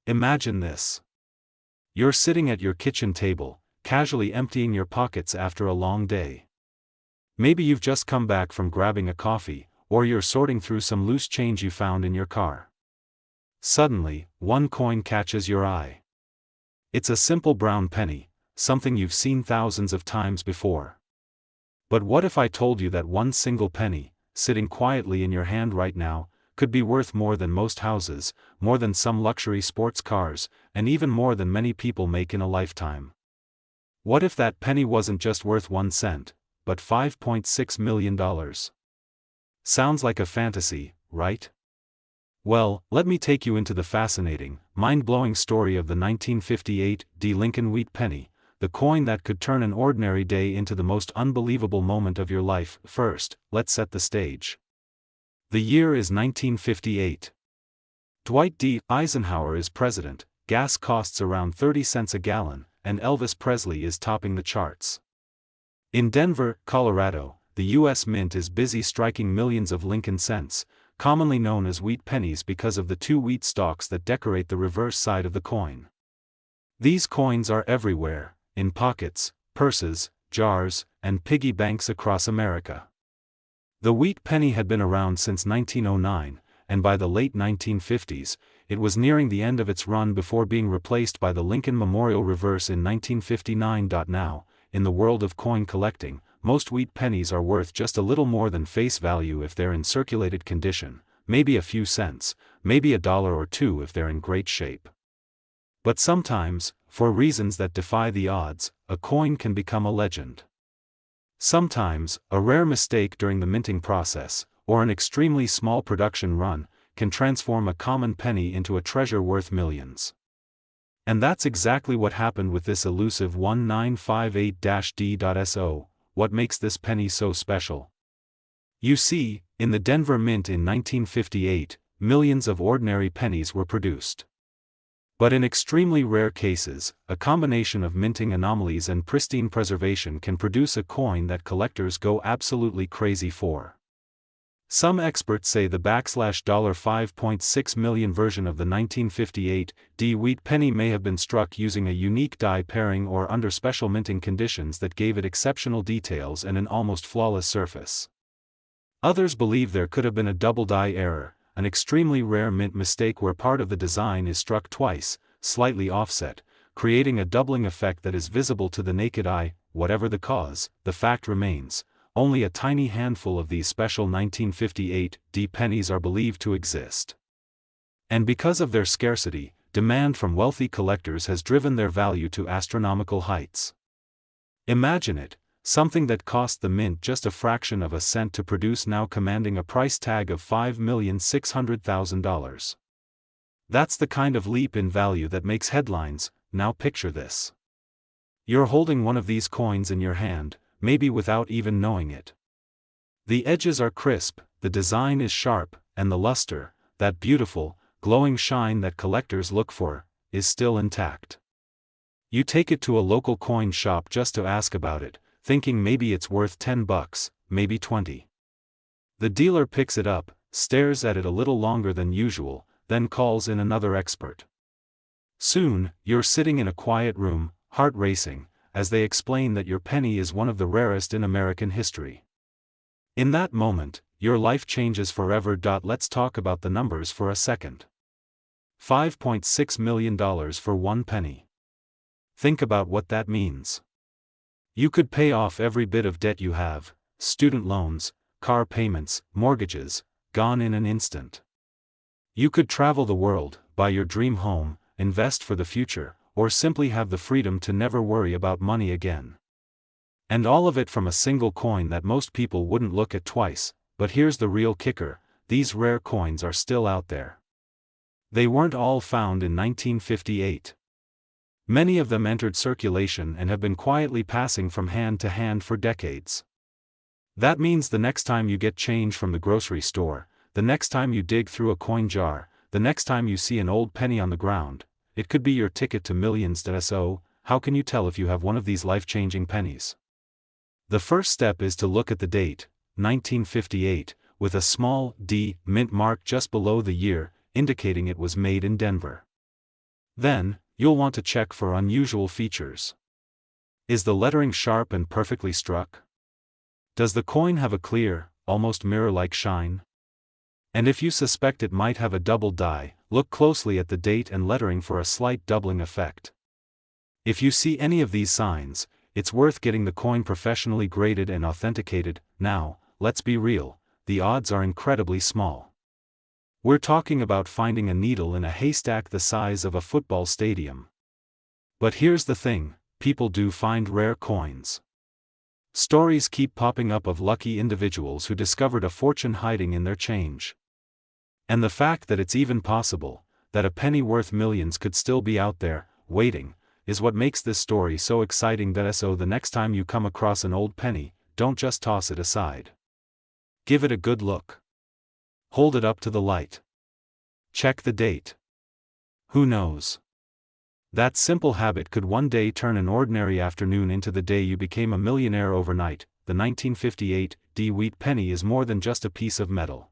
Imagine this. You're sitting at your kitchen table, casually emptying your pockets after a long day. Maybe you've just come back from grabbing a coffee, or you're sorting through some loose change you found in your car. Suddenly, one coin catches your eye. It's a simple brown penny, something you've seen thousands of times before. But what if I told you that one single penny, sitting quietly in your hand right now, could be worth more than most houses, more than some luxury sports cars, and even more than many people make in a lifetime? What if that penny wasn't just worth 1 cent, but $5.6 million? Sounds like a fantasy, right? Well, let me take you into the fascinating, mind-blowing story of the 1958 Lincoln wheat penny, the coin that could turn an ordinary day into the most unbelievable moment of your life. First, let's set the stage. The year is 1958. Dwight D. Eisenhower is president, gas costs around 30 cents a gallon, and Elvis Presley is topping the charts. In Denver, Colorado, the U.S. Mint is busy striking millions of Lincoln cents, commonly known as wheat pennies because of the 2 wheat stalks that decorate the reverse side of the coin. These coins are everywhere, in pockets, purses, jars, and piggy banks across America. The wheat penny had been around since 1909, and by the late 1950s, it was nearing the end of its run before being replaced by the Lincoln Memorial Reverse in 1959. Now, in the world of coin collecting, most wheat pennies are worth just a little more than face value if they're in circulated condition, maybe a few cents, maybe $1 or $2 if they're in great shape. But sometimes, for reasons that defy the odds, a coin can become a legend. Sometimes, a rare mistake during the minting process, or an extremely small production run, can transform a common penny into a treasure worth millions. And that's exactly what happened with this elusive 1958-D.SO. What makes this penny so special? You see, in the Denver Mint in 1958, millions of ordinary pennies were produced. But in extremely rare cases, a combination of minting anomalies and pristine preservation can produce a coin that collectors go absolutely crazy for. Some experts say the $5.6 million version of the 1958 D wheat penny may have been struck using a unique die pairing or under special minting conditions that gave it exceptional details and an almost flawless surface. Others believe there could have been a double die error, an extremely rare mint mistake where part of the design is struck twice, slightly offset, creating a doubling effect that is visible to the naked eye. Whatever the cause, the fact remains, only a tiny handful of these special 1958 D pennies are believed to exist. And because of their scarcity, demand from wealthy collectors has driven their value to astronomical heights. Imagine it. Something that cost the mint just a fraction of a cent to produce now commanding a price tag of $5,600,000. That's the kind of leap in value that makes headlines. Now picture this. You're holding one of these coins in your hand, maybe without even knowing it. The edges are crisp, the design is sharp, and the luster, that beautiful, glowing shine that collectors look for, is still intact. You take it to a local coin shop just to ask about it, thinking maybe it's worth $10, maybe 20. The dealer picks it up, stares at it a little longer than usual, then calls in another expert. Soon, you're sitting in a quiet room, heart racing, as they explain that your penny is one of the rarest in American history. In that moment, your life changes forever. Let's talk about the numbers for a second. $5.6 million for one penny. Think about what that means. You could pay off every bit of debt you have, student loans, car payments, mortgages, gone in an instant. You could travel the world, buy your dream home, invest for the future, or simply have the freedom to never worry about money again. And all of it from a single coin that most people wouldn't look at twice. But here's the real kicker, these rare coins are still out there. They weren't all found in 1958. Many of them entered circulation and have been quietly passing from hand to hand for decades. That means the next time you get change from the grocery store, the next time you dig through a coin jar, the next time you see an old penny on the ground, it could be your ticket to millions. So, how can you tell if you have one of these life-changing pennies? The first step is to look at the date, 1958, with a small D mint mark just below the year, indicating it was made in Denver. Then, you'll want to check for unusual features. Is the lettering sharp and perfectly struck? Does the coin have a clear, almost mirror-like shine? And if you suspect it might have a double die, look closely at the date and lettering for a slight doubling effect. If you see any of these signs, it's worth getting the coin professionally graded and authenticated. Now, let's be real, the odds are incredibly small. We're talking about finding a needle in a haystack the size of a football stadium. But here's the thing, people do find rare coins. Stories keep popping up of lucky individuals who discovered a fortune hiding in their change. And the fact that it's even possible that a penny worth millions could still be out there, waiting, is what makes this story so exciting. So the next time you come across an old penny, don't just toss it aside. Give it a good look. Hold it up to the light. Check the date. Who knows? That simple habit could one day turn an ordinary afternoon into the day you became a millionaire overnight. The 1958 wheat penny is more than just a piece of metal.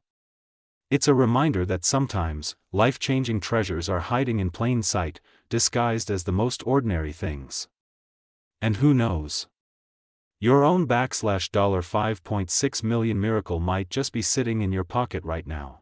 It's a reminder that sometimes, life-changing treasures are hiding in plain sight, disguised as the most ordinary things. And who knows? Your own $5.6 million miracle might just be sitting in your pocket right now.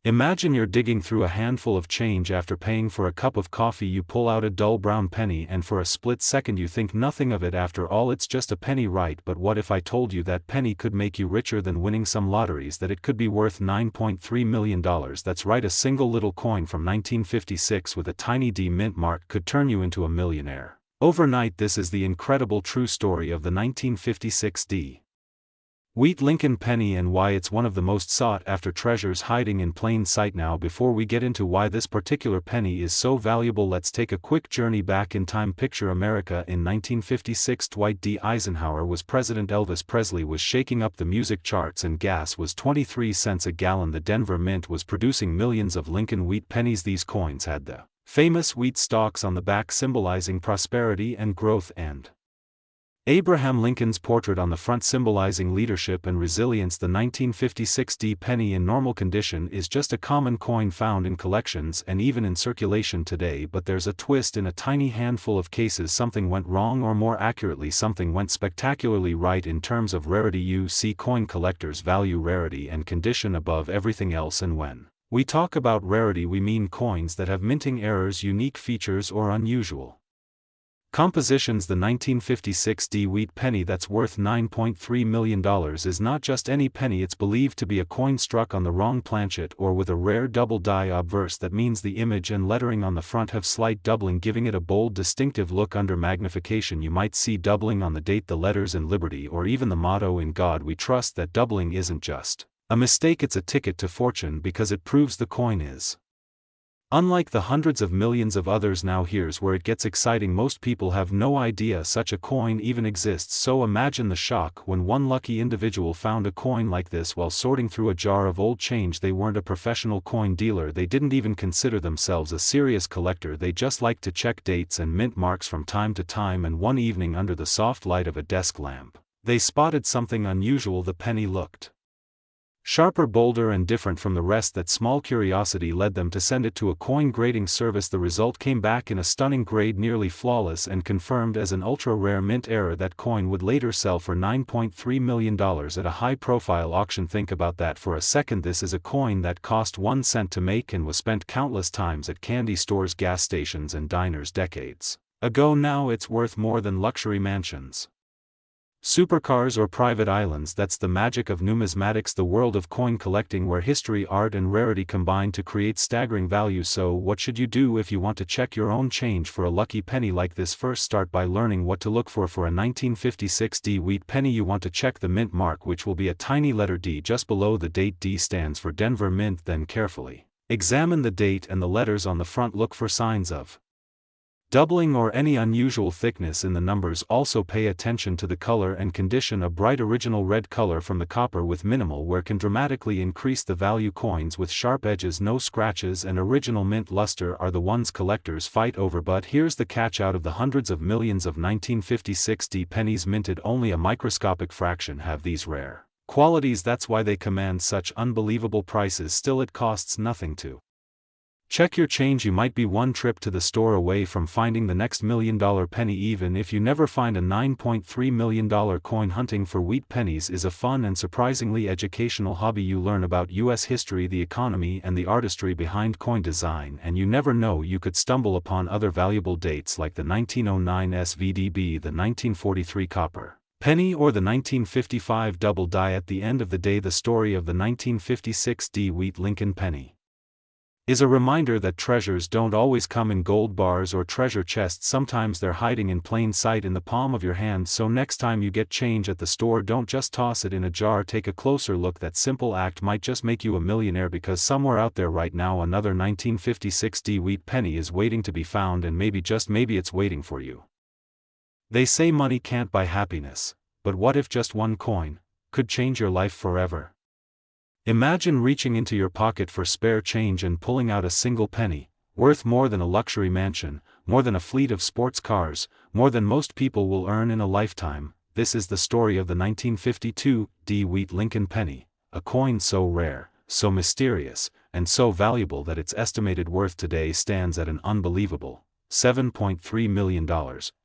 Imagine you're digging through a handful of change after paying for a cup of coffee. You pull out a dull brown penny and for a split second you think nothing of it. After all, it's just a penny, right? But what if I told you that penny could make you richer than winning some lotteries, that it could be worth $9.3 million? That's right, a single little coin from 1956 with a tiny D mint mark could turn you into a millionaire overnight. This is the incredible true story of the 1956 wheat Lincoln penny and why it's one of the most sought-after treasures hiding in plain sight. Now, before we get into why this particular penny is so valuable, let's take a quick journey back in time. Picture America in 1956. Dwight D. Eisenhower was president. Elvis Presley was shaking up the music charts and gas was 23 cents a gallon. The Denver Mint was producing millions of Lincoln wheat pennies. These coins had the famous wheat stalks on the back symbolizing prosperity and growth, and Abraham Lincoln's portrait on the front symbolizing leadership and resilience. The 1956 penny in normal condition is just a common coin found in collections and even in circulation today, but there's a twist. In a tiny handful of cases something went wrong, or more accurately something went spectacularly right in terms of rarity. You see, coin collectors value rarity and condition above everything else, and when we talk about rarity we mean coins that have minting errors, unique features, or unusual compositions. The 1956 wheat penny that's worth $9.3 million is not just any penny. It's believed to be a coin struck on the wrong planchet or with a rare double die obverse. That means the image and lettering on the front have slight doubling, giving it a bold, distinctive look. Under magnification you might see doubling on the date, the letters in Liberty, or even the motto "In God We Trust." That doubling isn't just a mistake, it's a ticket to fortune because it proves the coin is unlike the hundreds of millions of others. Now here's where it gets exciting. Most people have no idea such a coin even exists, so imagine the shock when one lucky individual found a coin like this while sorting through a jar of old change. They weren't a professional coin dealer, they didn't even consider themselves a serious collector, they just liked to check dates and mint marks from time to time, and one evening under the soft light of a desk lamp, they spotted something unusual. The penny looked sharper, bolder, and different from the rest. That small curiosity led them to send it to a coin grading service. The result came back in a stunning grade, nearly flawless, and confirmed as an ultra-rare mint error. That coin would later sell for $9.3 million at a high-profile auction. Think about that for a second. This is a coin that cost 1 cent to make and was spent countless times at candy stores, gas stations, and diners decades ago. Now it's worth more than luxury mansions, supercars, or private islands. That's the magic of numismatics, the world of coin collecting where history, art, and rarity combine to create staggering value. So what should you do if you want to check your own change for a lucky penny like this? First, start by learning what to look for a 1956 wheat penny. You want to check the mint mark, which will be a tiny letter D just below the date. D stands for Denver Mint. Then carefully examine the date and the letters on the front. Look for signs of doubling or any unusual thickness in the numbers. Also pay attention to the color and condition. A bright original red color from the copper with minimal wear can dramatically increase the value. Coins with sharp edges, no scratches, and original mint luster are the ones collectors fight over. But here's the catch: out of the hundreds of millions of 1956 pennies minted, only a microscopic fraction have these rare qualities. That's why they command such unbelievable prices. Still, it costs nothing to Check your change. You might be one trip to the store away from finding the next $1 million penny. Even if you never find a $9.3 million coin, hunting for wheat pennies is a fun and surprisingly educational hobby. You learn about US history, the economy, and the artistry behind coin design, and you never know, you could stumble upon other valuable dates like the 1909 SVDB, the 1943 copper penny, or the 1955 double die. At the end of the day, the story of the 1956 wheat Lincoln penny is a reminder that treasures don't always come in gold bars or treasure chests. Sometimes they're hiding in plain sight in the palm of your hand. So next time you get change at the store, don't just toss it in a jar. Take a closer look. That simple act might just make you a millionaire, because somewhere out there right now another 1956 wheat penny is waiting to be found, and maybe, just maybe, it's waiting for you. They say money can't buy happiness, but what if just one coin could change your life forever? Imagine reaching into your pocket for spare change and pulling out a single penny, worth more than a luxury mansion, more than a fleet of sports cars, more than most people will earn in a lifetime. This is the story of the 1952 wheat Lincoln penny, a coin so rare, so mysterious, and so valuable that its estimated worth today stands at an unbelievable $7.3 million.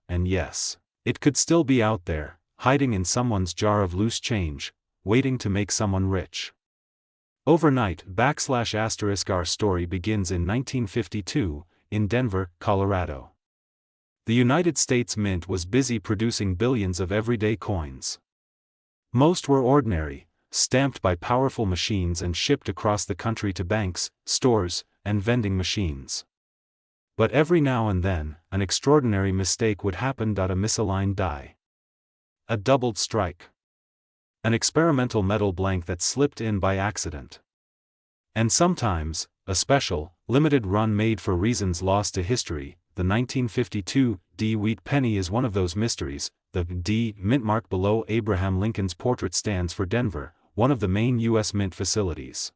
And yes, it could still be out there, hiding in someone's jar of loose change, waiting to make someone rich. Overnight, ***. Our story begins in 1952, in Denver, Colorado. The United States Mint was busy producing billions of everyday coins. Most were ordinary, stamped by powerful machines and shipped across the country to banks, stores, and vending machines. But every now and then, an extraordinary mistake would happen. A misaligned die. A doubled strike. An experimental metal blank that slipped in by accident. And sometimes, a special, limited run made for reasons lost to history. The 1952 wheat penny is one of those mysteries. The D mint mark below Abraham Lincoln's portrait stands for Denver, one of the main U.S. mint facilities.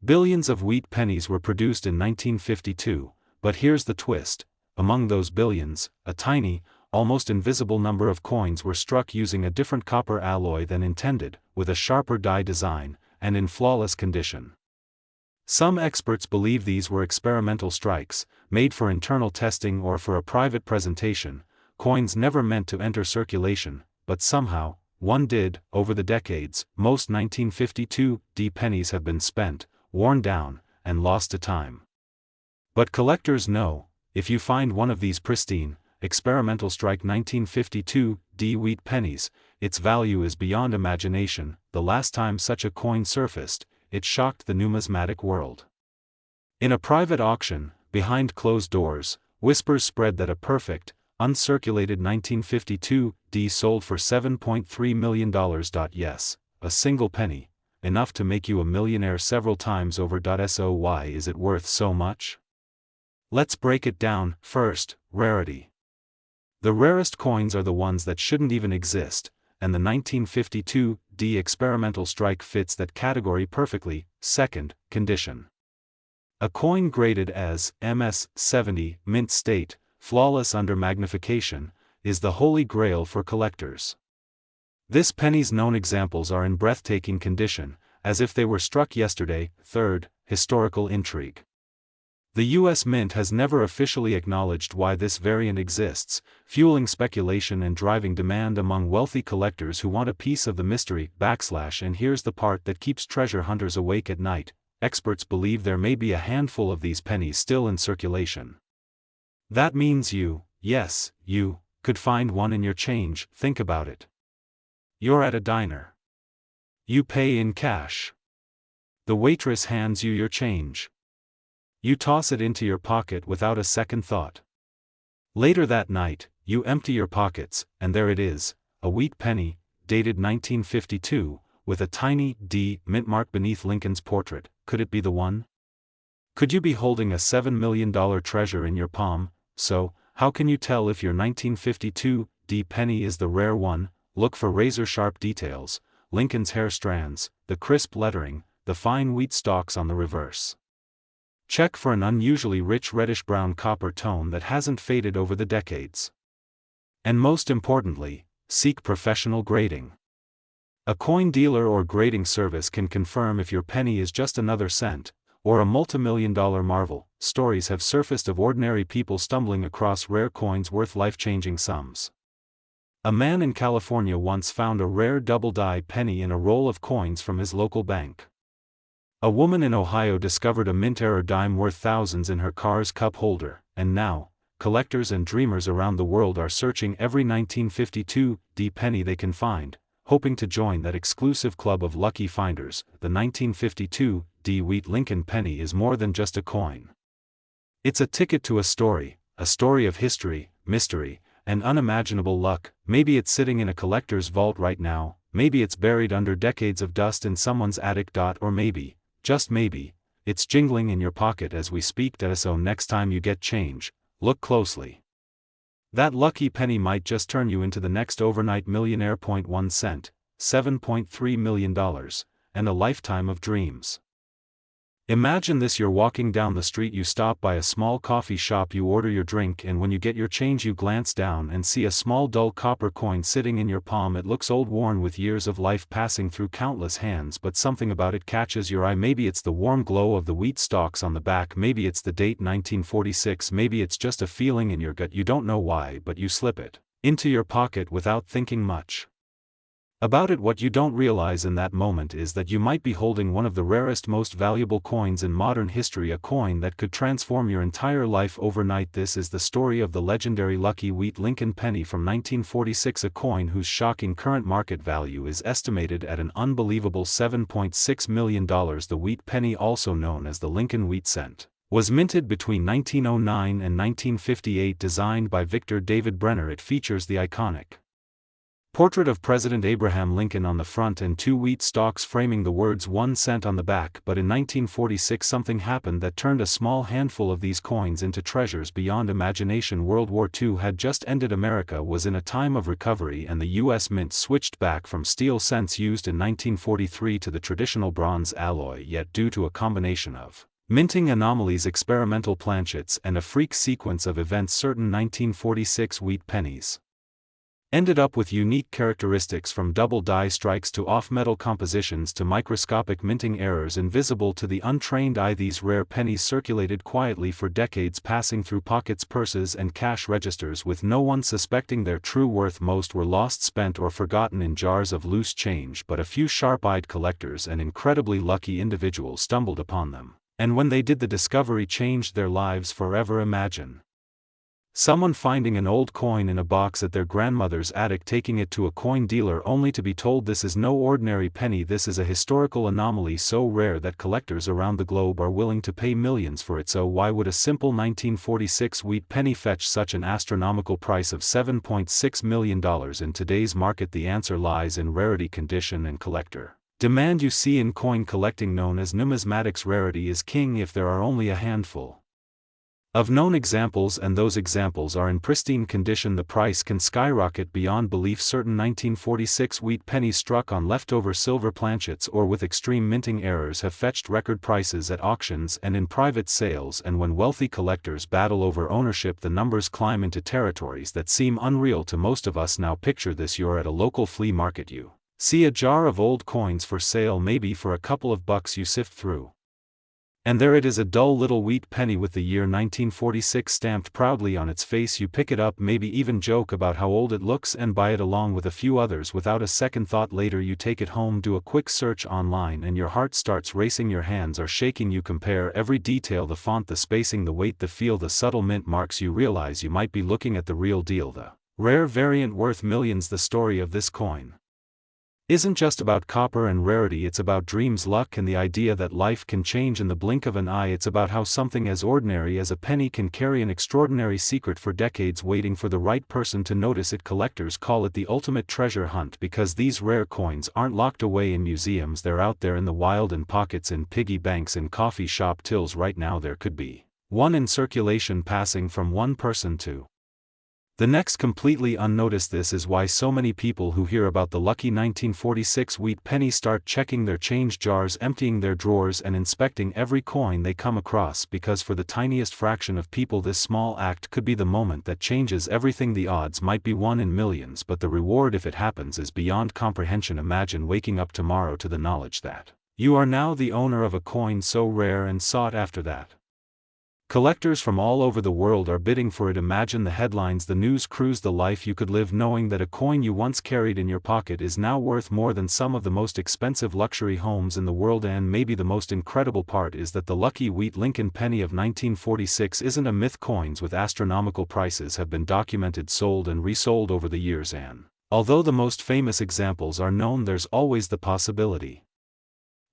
Billions of wheat pennies were produced in 1952, but here's the twist: among those billions, a tiny, almost invisible number of coins were struck using a different copper alloy than intended, with a sharper die design, and in flawless condition. Some experts believe these were experimental strikes, made for internal testing or for a private presentation, coins never meant to enter circulation, but somehow, one did. Over the decades, most 1952 pennies have been spent, worn down, and lost to time. But collectors know, if you find one of these pristine, experimental strike 1952 wheat pennies, its value is beyond imagination. The last time such a coin surfaced, it shocked the numismatic world. In a private auction, behind closed doors, whispers spread that a perfect, uncirculated 1952 sold for $7.3 million. Yes, a single penny, enough to make you a millionaire several times over. So why is it worth so much? Let's break it down. First, rarity. The rarest coins are the ones that shouldn't even exist, and the 1952 experimental strike fits that category perfectly. Second, condition. A coin graded as MS-70, mint state, flawless under magnification, is the holy grail for collectors. This penny's known examples are in breathtaking condition, as if they were struck yesterday. Third, historical intrigue. The U.S. Mint has never officially acknowledged why this variant exists, fueling speculation and driving demand among wealthy collectors who want a piece of the mystery. And here's the part that keeps treasure hunters awake at night: experts believe there may be a handful of these pennies still in circulation. That means you, yes, you, could find one in your change. Think about it. You're at a diner. You pay in cash. The waitress hands you your change. You toss it into your pocket without a second thought. Later that night, you empty your pockets, and there it is, a wheat penny, dated 1952, with a tiny D mint mark beneath Lincoln's portrait. Could it be the one? Could you be holding a $7 million treasure in your palm? So, how can you tell if your 1952 penny is the rare one? Look for razor-sharp details: Lincoln's hair strands, the crisp lettering, the fine wheat stalks on the reverse. Check for an unusually rich reddish-brown copper tone that hasn't faded over the decades. And most importantly, seek professional grading. A coin dealer or grading service can confirm if your penny is just another cent, or a multimillion-dollar marvel, stories have surfaced of ordinary people stumbling across rare coins worth life-changing sums. A man in California once found a rare double-die penny in a roll of coins from his local bank. A woman in Ohio discovered a mint-error dime worth thousands in her car's cup holder, and now, collectors and dreamers around the world are searching every 1952 penny they can find, hoping to join that exclusive club of lucky finders. The 1952 Wheat Lincoln penny is more than just a coin. It's a ticket to a story of history, mystery, and unimaginable luck. Maybe it's sitting in a collector's vault right now, maybe it's buried under decades of dust in someone's attic. Or maybe, just maybe, it's jingling in your pocket as we speak. So next time you get change, look closely. That lucky penny might just turn you into the next overnight millionaire. 1 cent, $7.3 million, and a lifetime of dreams. Imagine this: you're walking down the street, you stop by a small coffee shop, you order your drink, and when you get your change you glance down and see a small dull copper coin sitting in your palm. It looks old, worn, with years of life passing through countless hands, but something about it catches your eye. Maybe it's the warm glow of the wheat stalks on the back, maybe it's the date 1946, maybe it's just a feeling in your gut. You don't know why, but you slip it into your pocket without thinking much about it. What you don't realize in that moment is that you might be holding one of the rarest, most valuable coins in modern history, a coin that could transform your entire life overnight. This is the story of the legendary Lucky Wheat Lincoln penny from 1946, a coin whose shocking current market value is estimated at an unbelievable $7.6 million. The wheat penny, also known as the Lincoln wheat cent, was minted between 1909 and 1958. Designed by Victor David Brenner, it features the iconic portrait of President Abraham Lincoln on the front and two wheat stalks framing the words 1 cent on the back. But in 1946 something happened that turned a small handful of these coins into treasures beyond imagination. World War II had just ended. America was in a time of recovery, and the U.S. Mint switched back from steel cents used in 1943 to the traditional bronze alloy. Yet due to a combination of minting anomalies, experimental planchets, and a freak sequence of events, certain 1946 wheat pennies ended up with unique characteristics, from double die strikes to off-metal compositions to microscopic minting errors invisible to the untrained eye. These rare pennies circulated quietly for decades, passing through pockets, purses, and cash registers with no one suspecting their true worth. Most were lost, spent, or forgotten in jars of loose change, but a few sharp-eyed collectors and incredibly lucky individuals stumbled upon them, and when they did, the discovery changed their lives forever. Imagine someone finding an old coin in a box at their grandmother's attic, taking it to a coin dealer only to be told this is no ordinary penny, this is a historical anomaly so rare that collectors around the globe are willing to pay millions for it. So why would a simple 1946 wheat penny fetch such an astronomical price of $7.6 million in today's market? The answer lies in rarity, condition, and collector demand. You see, in coin collecting, known as numismatics, rarity is king. If there are only a handful of known examples and those examples are in pristine condition, the price can skyrocket beyond belief. Certain 1946 wheat pennies struck on leftover silver planchets or with extreme minting errors have fetched record prices at auctions and in private sales, and when wealthy collectors battle over ownership, the numbers climb into territories that seem unreal to most of us. Now picture this: you're at a local flea market, you see a jar of old coins for sale, maybe for a couple of bucks. You sift through, and there it is, a dull little wheat penny with the year 1946 stamped proudly on its face. You pick it up, maybe even joke about how old it looks, and buy it along with a few others without a second thought. Later you take it home, do a quick search online, and your heart starts racing, your hands are shaking. You compare every detail: the font, the spacing, the weight, the feel, the subtle mint marks. You realize you might be looking at the real deal, the rare variant worth millions. The story of this coin isn't just about copper and rarity, it's about dreams, luck, and the idea that life can change in the blink of an eye. It's about how something as ordinary as a penny can carry an extraordinary secret for decades, waiting for the right person to notice it. Collectors call it the ultimate treasure hunt because these rare coins aren't locked away in museums, they're out there in the wild, in pockets, in piggy banks, in coffee shop tills. Right now there could be one in circulation, passing from one person to the next completely unnoticed. This is why so many people who hear about the lucky 1946 wheat penny start checking their change jars, emptying their drawers, and inspecting every coin they come across, because for the tiniest fraction of people this small act could be the moment that changes everything. The odds might be 1 in millions, but the reward if it happens is beyond comprehension. Imagine waking up tomorrow to the knowledge that You are now the owner of a coin so rare and sought after that collectors from all over the world are bidding for it. Imagine the headlines, the news crews, the life you could live knowing that a coin you once carried in your pocket is now worth more than some of the most expensive luxury homes in the world. And maybe the most incredible part is that the lucky wheat Lincoln penny of 1946 isn't a myth. Coins with astronomical prices have been documented, sold and resold over the years, and although the most famous examples are known, there's always the possibility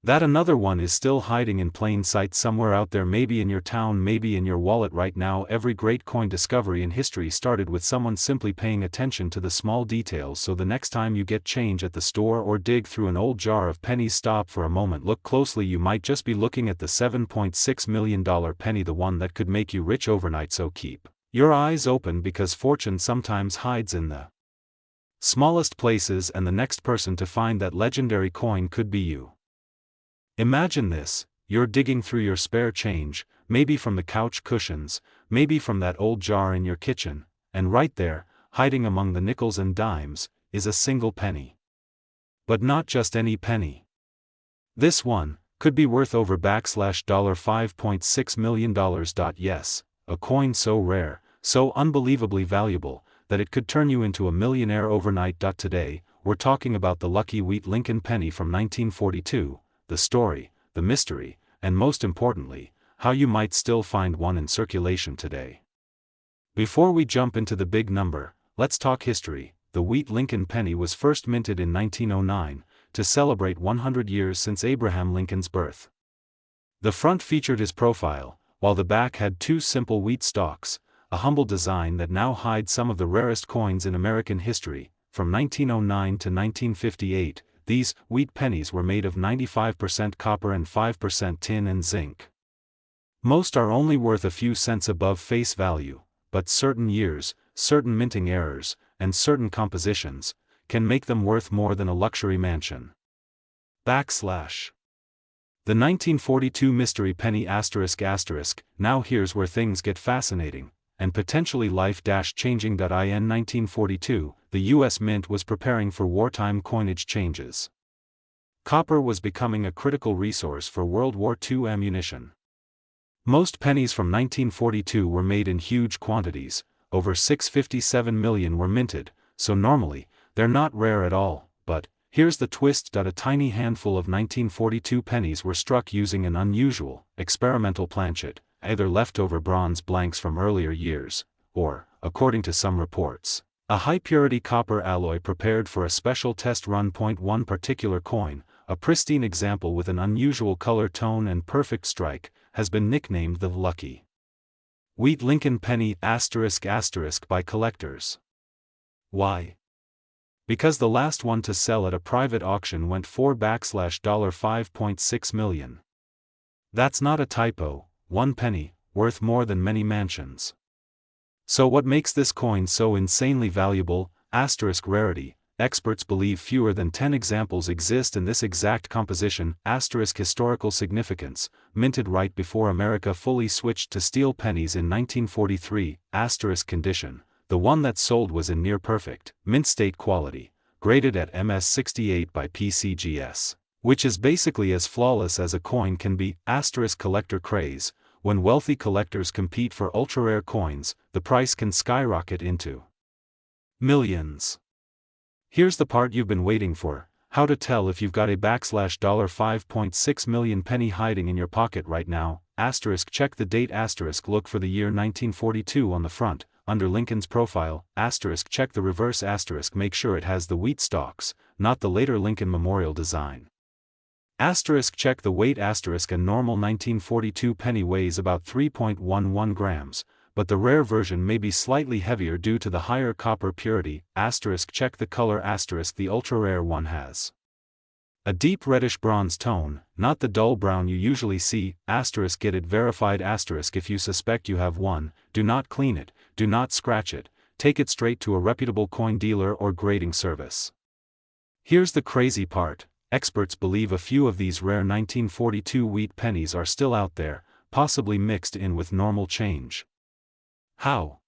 that another one is still hiding in plain sight somewhere out there, maybe in your town, maybe in your wallet right now. Every great coin discovery in history started with someone simply paying attention to the small details. So the next time you get change at the store or dig through an old jar of pennies, stop for a moment, look closely. You might just be looking at the $7.6 million penny, the one that could make you rich overnight. So keep your eyes open, because fortune sometimes hides in the smallest places, and the next person to find that legendary coin could be you. Imagine this: you're digging through your spare change, maybe from the couch cushions, maybe from that old jar in your kitchen, and right there, hiding among the nickels and dimes, is a single penny. But not just any penny. This one could be worth over $5.6 million. Yes, a coin so rare, so unbelievably valuable, that it could turn you into a millionaire overnight. Today, we're talking about the lucky wheat Lincoln penny from 1942. The story, the mystery, and most importantly, how you might still find one in circulation today. Before we jump into the big number, let's talk history. The wheat Lincoln penny was first minted in 1909, to celebrate 100 years since Abraham Lincoln's birth. The front featured his profile, while the back had two simple wheat stalks, a humble design that now hides some of the rarest coins in American history. From 1909 to 1958, these wheat pennies were made of 95% copper and 5% tin and zinc. Most are only worth a few cents above face value, but certain years, certain minting errors, and certain compositions can make them worth more than a luxury mansion. The 1942 mystery penny ***. Now here's where things get fascinating and potentially life-changing. In 1942, the U.S. Mint was preparing for wartime coinage changes. Copper was becoming a critical resource for World War II ammunition. Most pennies from 1942 were made in huge quantities, over 657 million were minted, so normally, they're not rare at all. But here's the twist: a tiny handful of 1942 pennies were struck using an unusual, experimental planchet, either leftover bronze blanks from earlier years, or, according to some reports, a high-purity copper alloy prepared for a special test run. One particular coin, a pristine example with an unusual color tone and perfect strike, has been nicknamed the Lucky Wheat Lincoln penny **** by collectors. Why? Because the last one to sell at a private auction went for $5.6 million. That's not a typo. One penny, worth more than many mansions. So what makes this coin so insanely valuable? Rarity. Experts believe fewer than 10 examples exist in this exact composition. Historical significance. Minted right before America fully switched to steel pennies in 1943. Condition. The one that sold was in near-perfect, mint state quality, graded at MS68 by PCGS. Which is basically as flawless as a coin can be. Collector craze. When wealthy collectors compete for ultra-rare coins, the price can skyrocket into millions. Here's the part you've been waiting for: how to tell if you've got a $5.6 million penny hiding in your pocket right now. Check the date. Look for the year 1942 on the front, under Lincoln's profile. Check the reverse. Make sure it has the wheat stalks, not the later Lincoln Memorial design. Check the weight. A normal 1942 penny weighs about 3.11 grams, but the rare version may be slightly heavier due to the higher copper purity. Check the color. The ultra-rare one has a deep reddish bronze tone, not the dull brown you usually see. Get it verified. If you suspect you have one, do not clean it, do not scratch it, take it straight to a reputable coin dealer or grading service. Here's the crazy part: experts believe a few of these rare 1942 wheat pennies are still out there, possibly mixed in with normal change. How?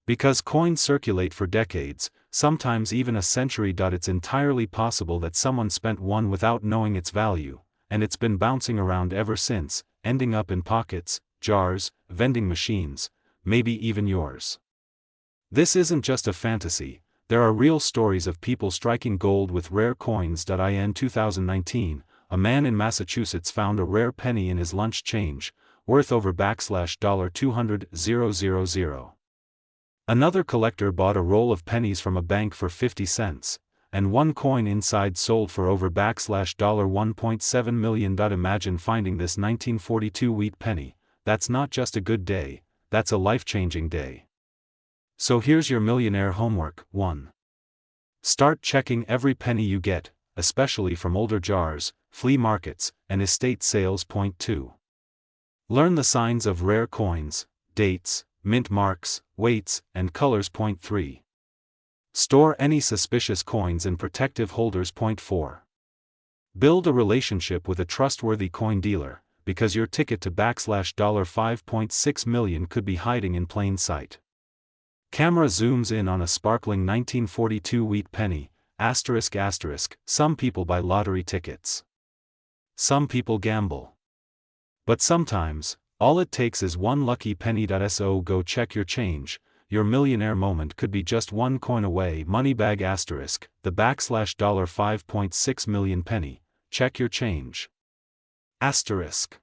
Because coins circulate for decades, sometimes even a century. It's entirely possible that someone spent one without knowing its value, and it's been bouncing around ever since, ending up in pockets, jars, vending machines, maybe even yours. This isn't just a fantasy, there are real stories of people striking gold with rare coins. In 2019, a man in Massachusetts found a rare penny in his lunch change, worth over $200,000. Another collector bought a roll of pennies from a bank for 50 cents, and one coin inside sold for over $1.7 million. Imagine finding this 1942 wheat penny. That's not just a good day, that's a life-changing day. So here's your millionaire homework. 1. Start checking every penny you get, especially from older jars, flea markets, and estate sales. 2. Learn the signs of rare coins, dates, mint marks, weights, and colors. 3. Store any suspicious coins in protective holders. 4. Build a relationship with a trustworthy coin dealer, because your ticket to $5.6 million could be hiding in plain sight. Camera zooms in on a sparkling 1942 wheat penny, ***. Some people buy lottery tickets. Some people gamble. But sometimes, all it takes is one lucky penny. So go check your change. Your millionaire moment could be just one coin away. Moneybag ***, the $5.6 million penny. Check your change. ***.